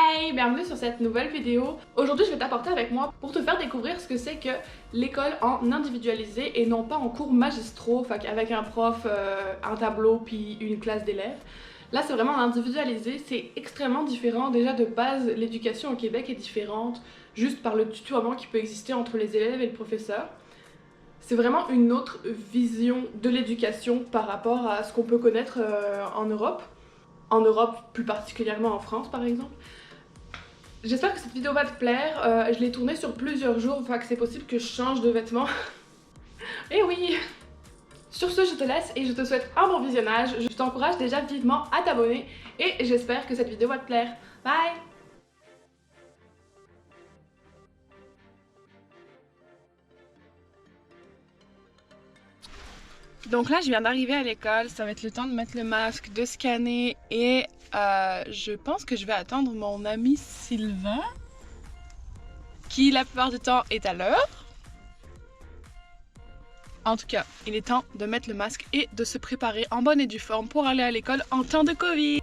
Hey, bienvenue sur cette nouvelle vidéo. Aujourd'hui, je vais t'apporter avec moi pour te faire découvrir ce que c'est que l'école en individualisé et non pas en cours magistraux, fait avec un prof, un tableau puis une classe d'élèves. Là, c'est vraiment individualisé, c'est extrêmement différent. Déjà de base, l'éducation au Québec est différente juste par le tutoiement qui peut exister entre les élèves et le professeur. C'est vraiment une autre vision de l'éducation par rapport à ce qu'on peut connaître en Europe. En Europe, plus particulièrement en France par exemple. J'espère que cette vidéo va te plaire. Je l'ai tournée sur plusieurs jours, enfin que c'est possible que je change de vêtements. Et oui! Sur ce, je te laisse et je te souhaite un bon visionnage. Je t'encourage déjà vivement à t'abonner et j'espère que cette vidéo va te plaire. Bye! Donc là, je viens d'arriver à l'école, ça va être le temps de mettre le masque, de scanner et je pense que je vais attendre mon ami Sylvain, qui la plupart du temps est à l'heure. En tout cas, il est temps de mettre le masque et de se préparer en bonne et due forme pour aller à l'école en temps de Covid.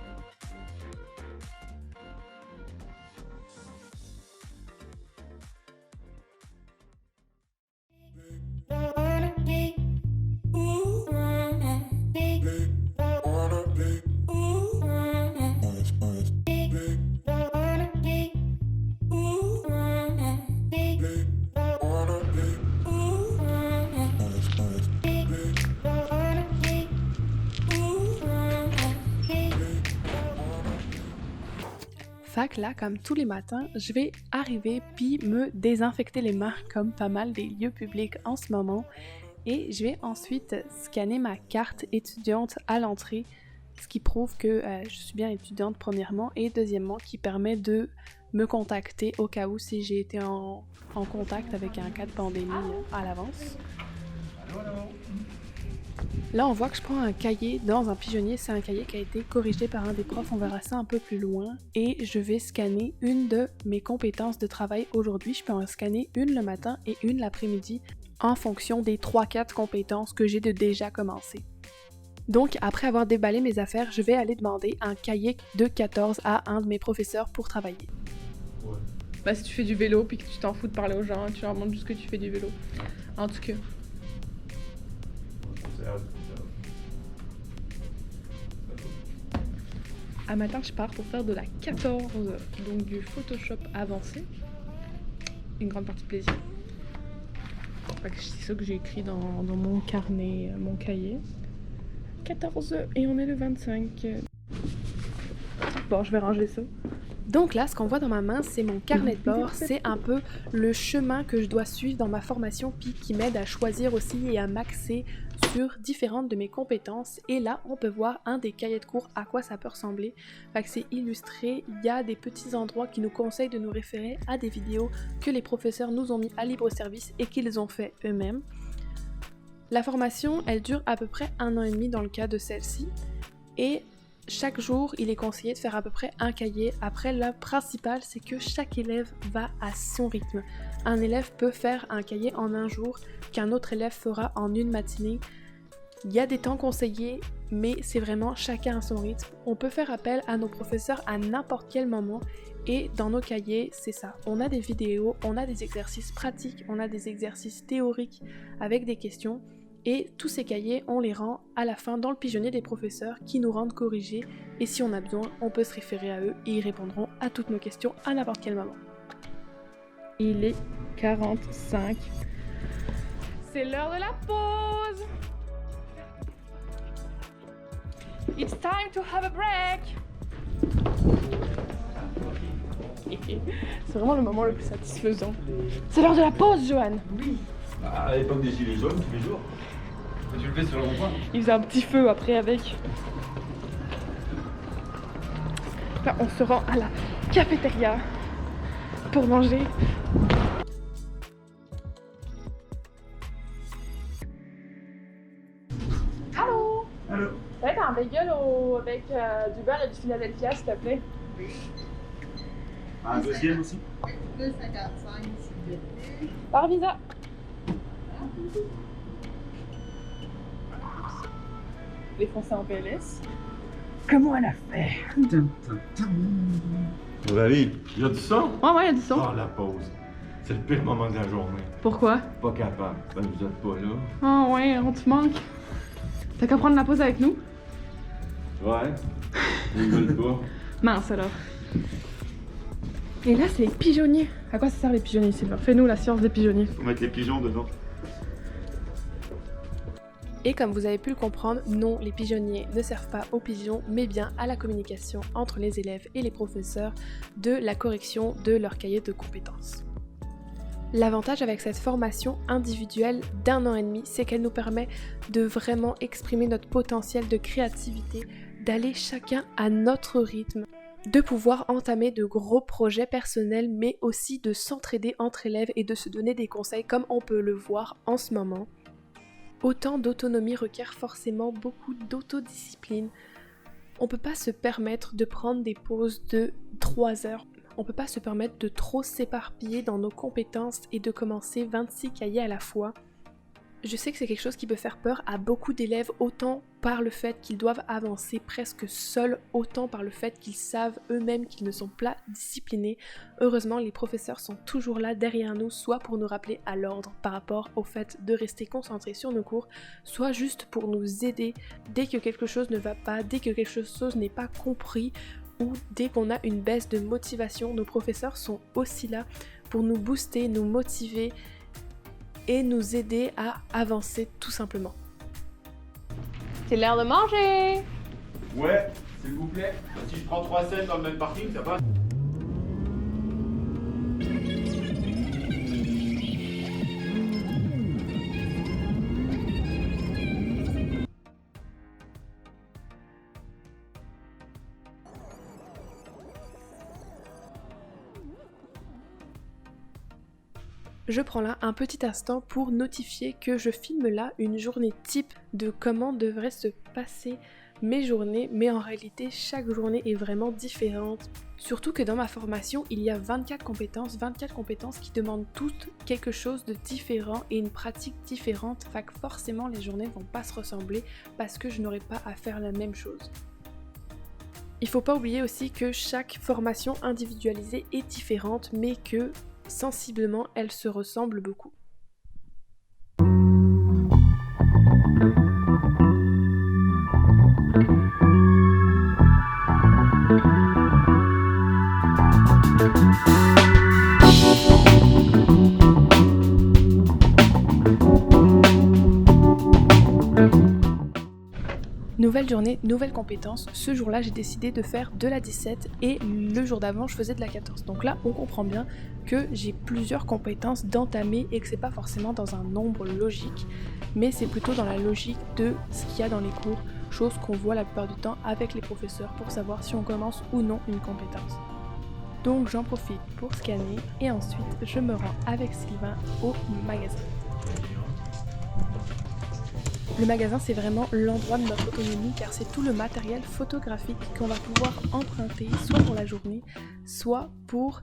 Fait que là, comme tous les matins, je vais arriver puis me désinfecter les mains comme pas mal des lieux publics en ce moment. Et je vais ensuite scanner ma carte étudiante à l'entrée, ce qui prouve que je suis bien étudiante premièrement et deuxièmement qui permet de me contacter au cas où si j'ai été en contact avec un cas de pandémie à l'avance. Là, on voit que je prends un cahier dans un pigeonnier. C'est un cahier qui a été corrigé par un des profs. On verra ça un peu plus loin. Et je vais scanner une de mes compétences de travail aujourd'hui. Je peux en scanner une le matin et une l'après-midi en fonction des 3-4 compétences que j'ai de déjà commencé. Donc, après avoir déballé mes affaires, je vais aller demander un cahier de 14 à un de mes professeurs pour travailler. Ouais. Bah, si tu fais du vélo puis que tu t'en fous de parler aux gens, tu leur montres juste que tu fais du vélo. En tout cas. À matin, je pars pour faire de la 14, donc du Photoshop avancé. Une grande partie de plaisir. C'est ça que j'ai écrit dans mon carnet, mon cahier. 14 et on est le 25. Bon, je vais ranger ça. Donc là, ce qu'on voit dans ma main, c'est mon carnet de bord. C'est un peu le chemin que je dois suivre dans ma formation, puis qui m'aide à choisir aussi et à m'axer sur différentes de mes compétences. Et là, on peut voir un des cahiers de cours, à quoi ça peut ressembler. Fait que c'est illustré, il y a des petits endroits qui nous conseillent de nous référer à des vidéos que les professeurs nous ont mis à libre service et qu'ils ont fait eux-mêmes. La formation, elle dure à peu près 1 an et demi dans le cas de celle-ci. Et chaque jour, il est conseillé de faire à peu près un cahier. Après, le principal, c'est que chaque élève va à son rythme. Un élève peut faire un cahier en un jour, qu'un autre élève fera en une matinée. Il y a des temps conseillés, mais c'est vraiment chacun à son rythme. On peut faire appel à nos professeurs à n'importe quel moment. Et dans nos cahiers, c'est ça. On a des vidéos, on a des exercices pratiques, on a des exercices théoriques avec des questions. Et tous ces cahiers, on les rend à la fin dans le pigeonnier des professeurs qui nous rendent corrigés. Et si on a besoin, on peut se référer à eux et ils répondront à toutes nos questions à n'importe quel moment. Il est 45. C'est l'heure de la pause! It's time to have a break! C'est vraiment le moment le plus satisfaisant. C'est l'heure de la pause, Johan! Oui! À l'époque des gilets jaunes, tous les jours. Tu le fais sur le rond-point. Il faisait un petit feu après avec. Là, on se rend à la cafétéria pour manger. Allô? Allô? Ça va être un bagel avec du beurre et du Philadelphia, s'il te plaît? Oui. Un deuxième aussi? Oui, 2,55 s'il vous plaît. Par visa. Les Français en PLS. Comment elle a fait? Aurélie, y a du son? Ouais, il y a du son. Ah, la pause. C'est le pire moment de la journée. Pourquoi? Pas capable. Ben, vous êtes pas là. Oh ouais, on te manque. T'as qu'à prendre la pause avec nous? Ouais. Ils veulent pas. Mince alors. Et là, c'est les pigeonniers. À quoi ça sert les pigeonniers, Sylvain? Fais-nous la science des pigeonniers. Faut mettre les pigeons dedans. Et comme vous avez pu le comprendre, non, les pigeonniers ne servent pas aux pigeons, mais bien à la communication entre les élèves et les professeurs de la correction de leur cahier de compétences. L'avantage avec cette formation individuelle d'1 an et demi, c'est qu'elle nous permet de vraiment exprimer notre potentiel de créativité, d'aller chacun à notre rythme, de pouvoir entamer de gros projets personnels, mais aussi de s'entraider entre élèves et de se donner des conseils comme on peut le voir en ce moment. Autant d'autonomie requiert forcément beaucoup d'autodiscipline. On peut pas se permettre de prendre des pauses de 3 heures. On peut pas se permettre de trop s'éparpiller dans nos compétences et de commencer 26 cahiers à la fois. Je sais que c'est quelque chose qui peut faire peur à beaucoup d'élèves, autant par le fait qu'ils doivent avancer presque seuls, autant par le fait qu'ils savent eux-mêmes qu'ils ne sont pas disciplinés. Heureusement, les professeurs sont toujours là derrière nous, soit pour nous rappeler à l'ordre par rapport au fait de rester concentrés sur nos cours, soit juste pour nous aider dès que quelque chose ne va pas, dès que quelque chose n'est pas compris, ou dès qu'on a une baisse de motivation. Nos professeurs sont aussi là pour nous booster, nous motiver, et nous aider à avancer tout simplement. C'est l'heure de manger! Ouais, s'il vous plaît. Si je prends 3 scènes dans le même parking, ça va? Je prends là un petit instant pour notifier que je filme là une journée type de comment devraient se passer mes journées, mais en réalité chaque journée est vraiment différente. Surtout que dans ma formation, il y a 24 compétences qui demandent toutes quelque chose de différent et une pratique différente, fait que forcément les journées vont pas se ressembler parce que je n'aurai pas à faire la même chose. Il faut pas oublier aussi que chaque formation individualisée est différente, mais que sensiblement, elles se ressemblent beaucoup. Nouvelle journée, nouvelle compétence. Ce jour-là, j'ai décidé de faire de la 17 et le jour d'avant, je faisais de la 14. Donc là, on comprend bien que j'ai plusieurs compétences d'entamer et que c'est pas forcément dans un nombre logique, mais c'est plutôt dans la logique de ce qu'il y a dans les cours, chose qu'on voit la plupart du temps avec les professeurs pour savoir si on commence ou non une compétence. Donc j'en profite pour scanner et ensuite je me rends avec Sylvain au magasin. Le magasin, c'est vraiment l'endroit de notre autonomie car c'est tout le matériel photographique qu'on va pouvoir emprunter soit pour la journée, soit pour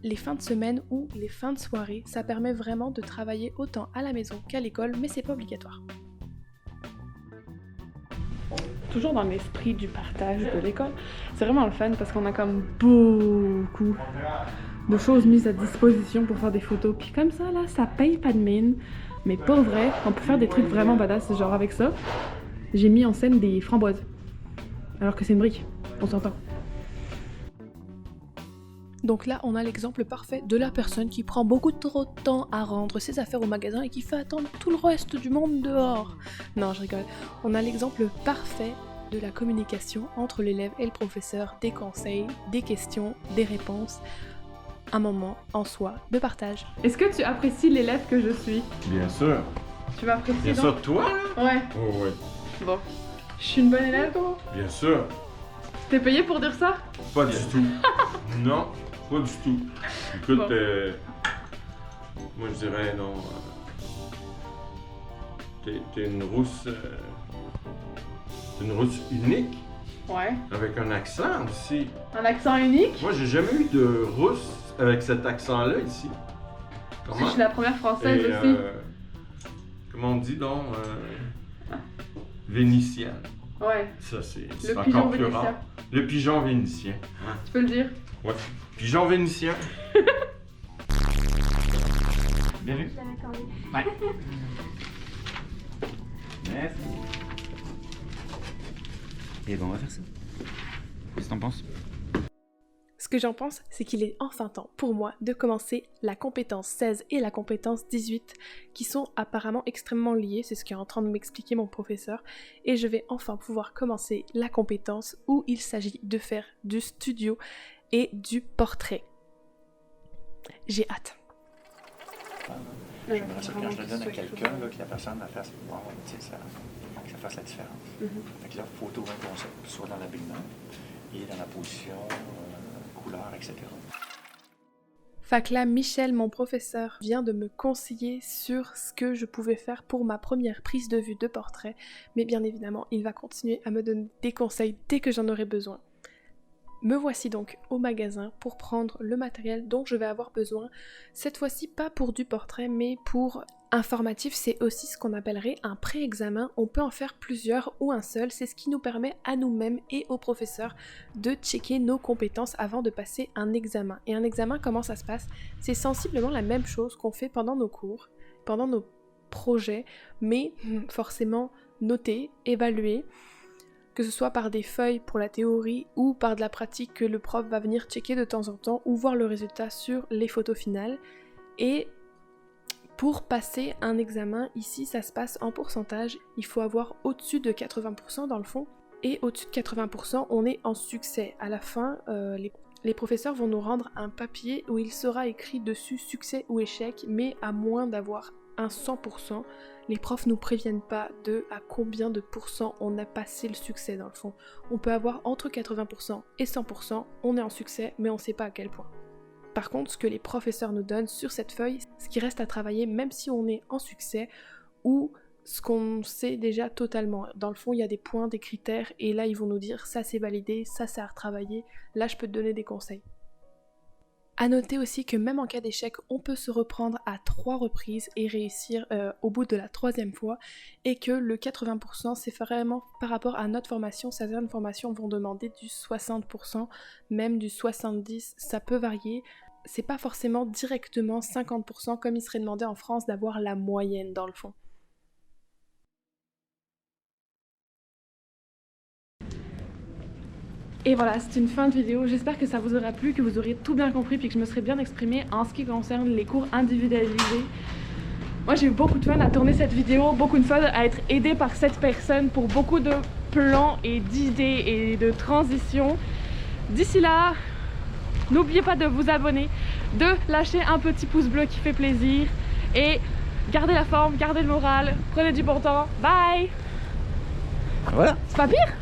les fins de semaine ou les fins de soirée. Ça permet vraiment de travailler autant à la maison qu'à l'école, mais c'est pas obligatoire. Toujours dans l'esprit du partage de l'école, c'est vraiment le fun parce qu'on a comme beaucoup de choses mises à disposition pour faire des photos. Puis comme ça, là, ça paye pas de mine. Mais pas vrai, on peut faire des trucs vraiment badass, genre avec ça, j'ai mis en scène des framboises. Alors que c'est une brique, on s'entend. Donc là, on a l'exemple parfait de la personne qui prend beaucoup trop de temps à rendre ses affaires au magasin et qui fait attendre tout le reste du monde dehors. Non, je rigole. On a l'exemple parfait de la communication entre l'élève et le professeur, des conseils, des questions, des réponses. Un moment en soi de partage. Est-ce que tu apprécies l'élève que je suis? Bien sûr. Tu m'apprécies Bien donc? sûr, toi? Ouais. Oh, ouais. Bon. Je suis une bonne élève, toi? Bien sûr. T'es payé pour dire ça? Pas du tout. Non, pas du tout. Écoute, Bon. moi je dirais non. T'es une rousse. Une rousse unique. Ouais. Avec un accent aussi. Un accent unique? Moi j'ai jamais eu de rousse avec cet accent-là ici. Je suis la première française aussi. Comment on dit donc? Vénitienne. Ouais. Ça, c'est Le encore pigeon plus vénitien. rare. Le pigeon vénitien. Hein? Tu peux le dire? Ouais. Pigeon vénitien. Bien vu. Ouais. Merci. Et ben on va faire ça. Qu'est-ce que t'en penses? Ce que j'en pense, c'est qu'il est enfin temps pour moi de commencer la compétence 16 et la compétence 18, qui sont apparemment extrêmement liées, c'est ce qu'est en train de m'expliquer mon professeur, et je vais enfin pouvoir commencer la compétence où il s'agit de faire du studio et du portrait. J'ai hâte. J'aimerais ça que quand je le donne à quelqu'un, là, que la personne la fasse, wow, tu sais, que ça fasse la différence. Fait que là, il faut trouver un concept, soit dans l'habillement et dans la position, couleur, etc. Fait que là, Michel, mon professeur, vient de me conseiller sur ce que je pouvais faire pour ma première prise de vue de portrait, mais bien évidemment, il va continuer à me donner des conseils dès que j'en aurai besoin. Me voici donc au magasin pour prendre le matériel dont je vais avoir besoin, cette fois-ci pas pour du portrait mais pour informatif, c'est aussi ce qu'on appellerait un pré-examen, on peut en faire plusieurs ou un seul, c'est ce qui nous permet à nous-mêmes et aux professeurs de checker nos compétences avant de passer un examen. Et un examen, comment ça se passe? C'est sensiblement la même chose qu'on fait pendant nos cours, pendant nos projets, mais forcément noté, évalué, que ce soit par des feuilles pour la théorie ou par de la pratique que le prof va venir checker de temps en temps ou voir le résultat sur les photos finales. Et pour passer un examen, ici ça se passe en pourcentage, il faut avoir au-dessus de 80% dans le fond, et au-dessus de 80% on est en succès. À la fin, les professeurs vont nous rendre un papier où il sera écrit dessus succès ou échec, mais à moins d'avoir un 100%, les profs nous préviennent pas de à combien de pourcents on a passé le succès dans le fond. On peut avoir entre 80% et 100%, on est en succès, mais on sait pas à quel point. Par contre, ce que les professeurs nous donnent sur cette feuille, ce qui reste à travailler même si on est en succès, ou ce qu'on sait déjà totalement. Dans le fond, il y a des points, des critères, et là ils vont nous dire ça c'est validé, ça c'est à retravailler, là je peux te donner des conseils. À noter aussi que même en cas d'échec, on peut se reprendre à 3 reprises et réussir au bout de la 3e fois, et que le 80% c'est vraiment par rapport à notre formation. Certaines formations vont demander du 60%, même du 70%, ça peut varier. C'est pas forcément directement 50% comme il serait demandé en France d'avoir la moyenne dans le fond. Et voilà, c'est une fin de vidéo. J'espère que ça vous aura plu, que vous aurez tout bien compris, puis que je me serai bien exprimée en ce qui concerne les cours individualisés. Moi j'ai eu beaucoup de fun à tourner cette vidéo, beaucoup de fun à être aidée par cette personne pour beaucoup de plans et d'idées et de transitions. D'ici là, n'oubliez pas de vous abonner, de lâcher un petit pouce bleu qui fait plaisir, et gardez la forme, gardez le moral, prenez du bon temps. Bye! Voilà. C'est pas pire?